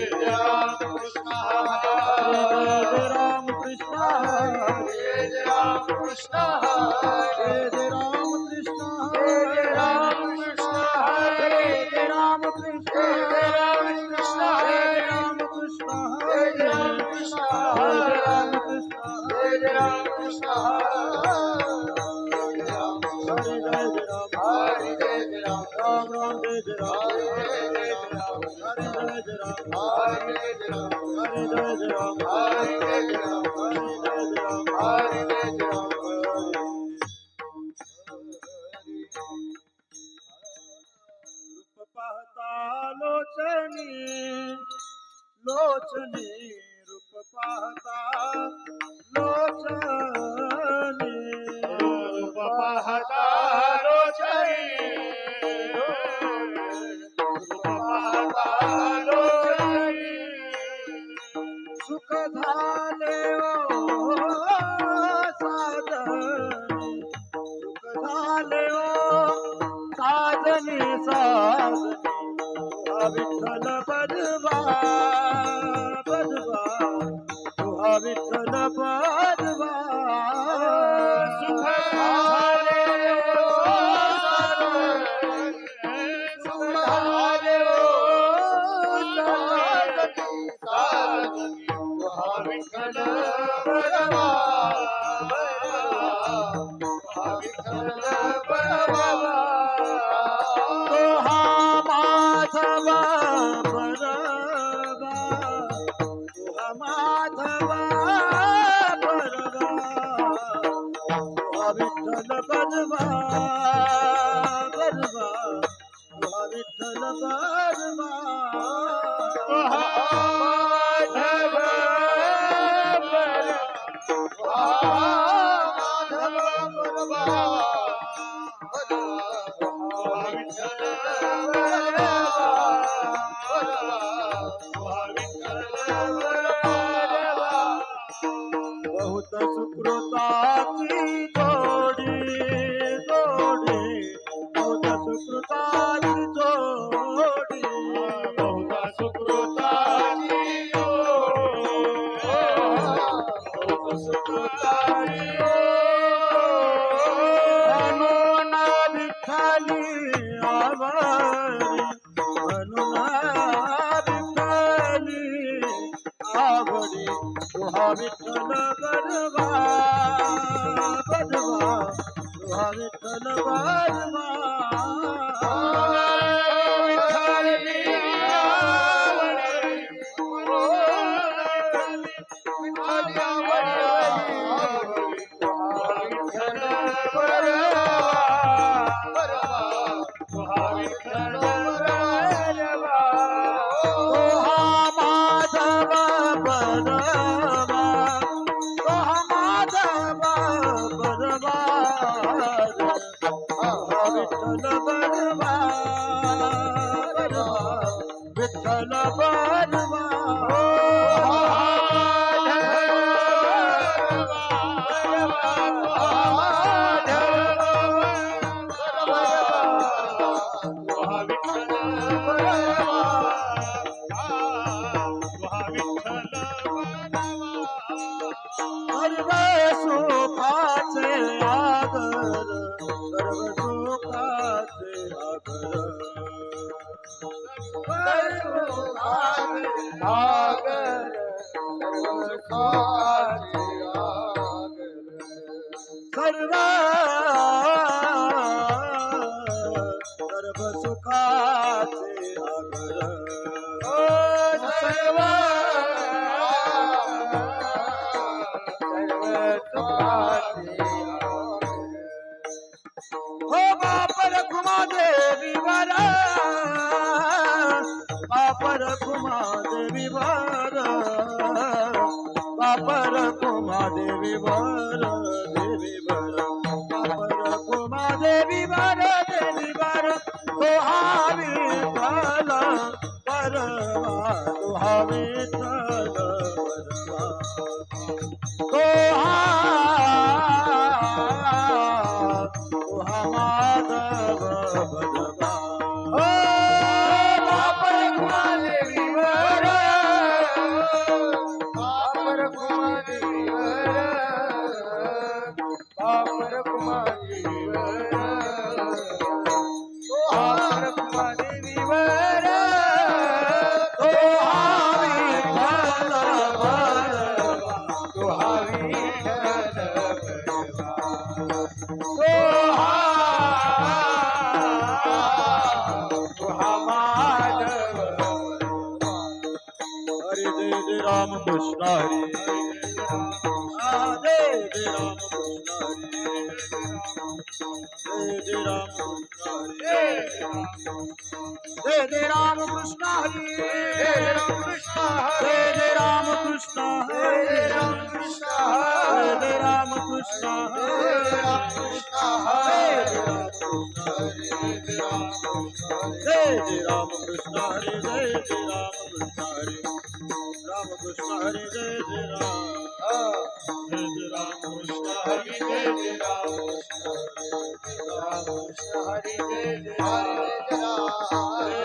राम कृष्ण हरे राम कृष्ण जय राम कृष्ण हरे राम कृष्ण जय राम कृष्ण हरे राम कृष्ण जय राम कृष्ण हरे राम कृष्ण जय राम कृष्ण हरे राम कृष्ण जय राम कृष्ण हरे राम हरे जय राम हरे जय राम राम राम जय राम हरे जय राम हरे जय राम हरे जय राम हरे जय राम हरे जय राम हरे जय राम हरे जय राम रूप पाहता लोचनी लोचनी रूप पाहता लोचनी रूप पाहता लोचनी रूप पाहता लोचनी सुख झाले ओ साधनी सुख झाले ओ साधनी साधनी तुहा विठ्ठल बजवा बजवा तुहा विठ्ठल बजवा सुख झाले ओ साधनी सुख झाले ओ साधनी साधनी तुहा विठ्ठल बरवा तुहा विठ्ठल बरवा तुहा माधव बरवा तुहा माधव बरवा तुहा विठ्ठल बजवा बजवा तुहा विठ्ठल बजवा माधव माधव बरवा विठ्ठल बरवा विठ्ठल बरवा बहुत सुकृताची जोडी जोडी बहुत सुकृताची जोडी बहुत सुकृताची बहुत सुकृताची म्हणून विठ्ठली आवरी म्हणून विठ्ठली आवडी तुहा विठ्ठल बजवा बजवा तुहा विठ्ठल बजवा तोहा माधव बरवा तोहा माधव बरवा तोहा विठ्ठल बरवा बरवा विठ्ठल बरवा सर्व सुखाचे आगर सर्व सुखाचे आगर सर्व सर्व सुखाचे हो बापर घुमा देवी वर बापर घुमा देवी वर बापर घुमा देवी वर देवी वर बापर घुमा देवी वर देवी वर तो हावी विठ्ठल परवा तो हावी विठ्ठल परवा तो हा माधव बजवा बापर घुमा देवी वर जय राम कृष्ण हरी जय जय राम कृष्ण हरी जय जय राम कृष्ण हरी जय जय राम कृष्ण हरी जय राम कृष्ण हरे जय जय राम कृष्ण हरी जय राम कृष्ण जय हरे जय राम कृष्ण जय राम कृष्ण हरी हरे जय जय राम कृष्ण हरी जय जय राम कृष्ण हरी राम कृष्ण हरी जय जय राम जय जय राम कृष्ण हरी जय जय राम कृष्ण हरे जय राम कृष्ण हरे जय जय राम